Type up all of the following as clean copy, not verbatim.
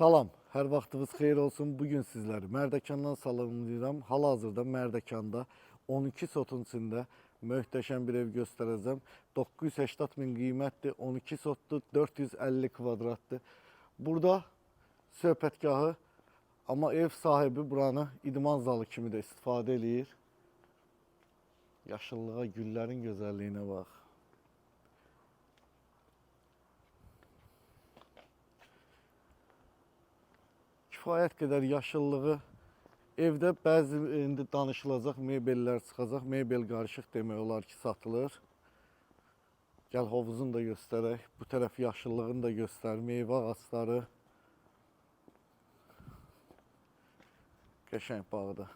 Salam, hər vaxtınız xeyir olsun. Bugün sizləri Mərdəkandan salamlayıram. Hal-hazırda Mərdəkanda 12 sotun içində möhtəşəm bir ev göstərəcəm. 980 min qiymətdir, 12 sotdur, 450 kvadratdır. Burada söhbətgahı, amma ev sahibi buranı idman zalı kimi də istifadə eləyir. Yaşıllığa, güllərin gözəlliyinə bax. Kifayət qədər yaşıllığı, evdə bəzi indi danışılacaq mebellər çıxacaq. Mebel qarışıq demək olar ki, satılır. Gəl hovuzunu da göstərək. Bu tərəf yaşıllığını da göstər. Meyvə ağacları. Qəşəng bağda.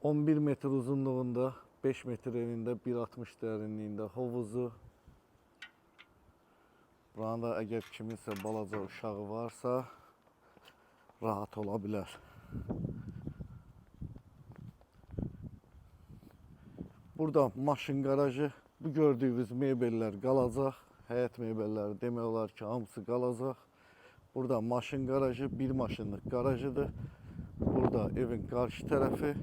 ...11 metr uzunluğunda, 5 metr enində, 1.60 dərinliyində hovuzu. Buranın da əgər kiminsə balaca uşağı varsa, rahat ola bilər. Burada maşın qarajı, bu gördüyünüz mebellər qalacaq. Həyət mebelləri demək olar ki, hamısı qalacaq. Burada maşın qarajı, bir maşınlıq qarajıdır. Burada evin qarşı tərəfi.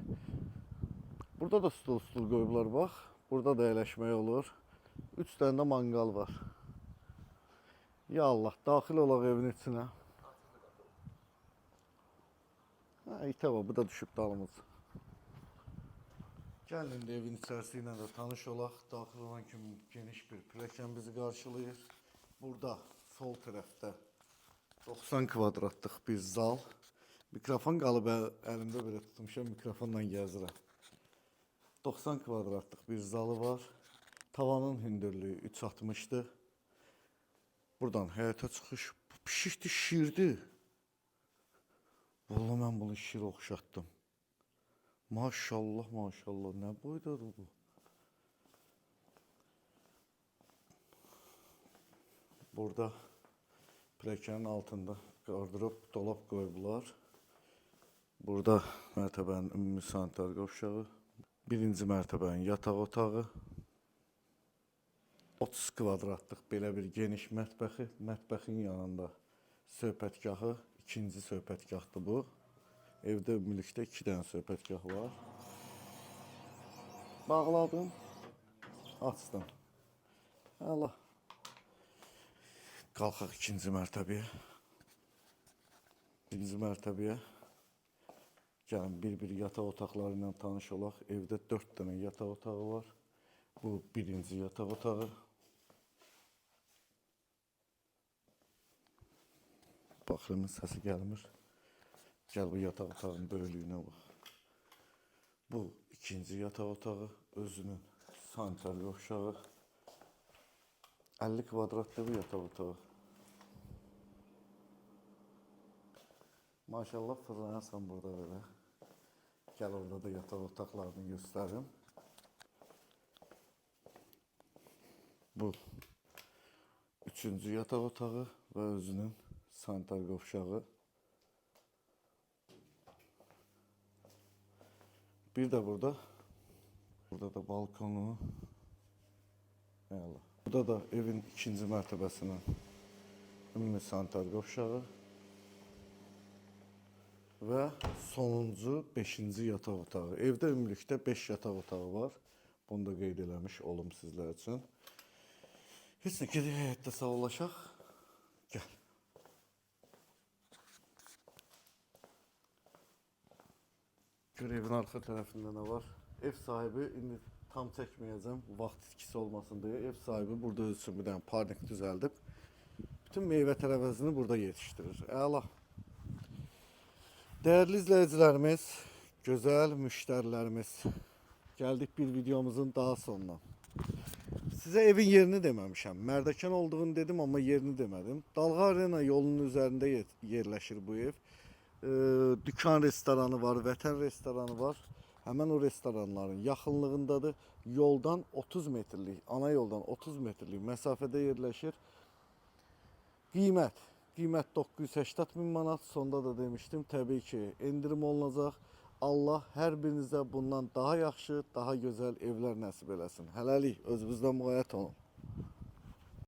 Burada da stul qoyublar, bax. Burada da əyləşmək olur. 3 dənə də manqal var. Ya Allah, daxil olaq evin içinə. İtə var, bu da düşüb dalımız. Gəlin indi evin içərisi ilə də tanış olaq. Daxil olan kimi geniş bir pilləkən bizi qarşılayır. Burada sol tərəfdə 90 kvadratlıq bir zal. Mikrofon qalıb əlimdə belə tutmuşam, mikrofonla gəzirəm. 90 kvadratlıq bir zalı var. Tavanın hündürlüyü 3.60'dır. Buradan həyata çıxış. Bu pişikdir, şirdir. Vallahi mən bunu şir oxşatdım. Maşallah, maşallah. Nə boydadır bu? Burada pilləkənin altında qardırıb, dolab qoyublar. Burada mərtəbənin ümumi sanitar qovşağı. Birinci mərtəbənin yataq otağı. 30 kvadratlıq belə bir geniş mətbəxi. Mətbəxin yanında söhbətgahı. İkinci söhbətgahdır bu. Evdə ümumilikdə 2 dənə söhbətgah var. Bağladım. Açdım. Allah. Qalxaq ikinci mərtəbəyə. İkinci mərtəbəyə. Gəlin bir yataq otaqları ilə tanış olaq. Evdə 4 dənə yataq otağı var. Bu birinci yataq otağı. Baxırımın səsi gəlmir. Gəl bu yataq otağının böyüklüyünə bax. Bu ikinci yataq otağı, özünün sanitar qovşağı. 50 kvadratlı bir yataq otağı. Maşallah fırlanasan burada belə. Gəl orada da yataq otaqlarını göstərim. Bu üçüncü yataq otağı və özünün sanitar qovşağı. Bir də burada da balkonu. Burada da evin ikinci mərtəbəsinin ümumi sanitar qovşağı. Və sonuncu 5-ci yataq otağı. Evdə ümumilikdə 5 yataq otağı var. Bunu da qeyd eləmiş olum sizlər üçün. Heç nə gedək həyətdə sağollaşaq. Gəl. Gör evin arxa tərəfində nə var. Ev sahibi, indi tam çəkməyəcəm, vaxt itkisi olmasın deyə. Ev sahibi burada öz üçün bir dənə parnik düzəldib. Bütün meyvə tərəvəzini burada yetişdirir. Əla. Dəyərli izləyicilərimiz, gözəl müştərilərimiz. Gəldik bir videomuzun daha sonuna. Sizə evin yerini deməmişəm. Mərdəkan olduğunu dedim, amma yerini demədim. Dalğa Arena yolunun üzərində yerləşir bu ev. Dükkan restoranı var, vətən restoranı var. Həmən o restoranların yaxınlığındadır. Yoldan 30 metrlik, ana yoldan 30 metrlik məsafədə yerləşir. Qiymət 980 min manat. Sonda da demişdim, təbii ki, endirim olunacaq. Allah hər birinizə bundan daha yaxşı, daha gözəl evlər nəsib eləsin. Hələlik, özünüzdən müğayət olun.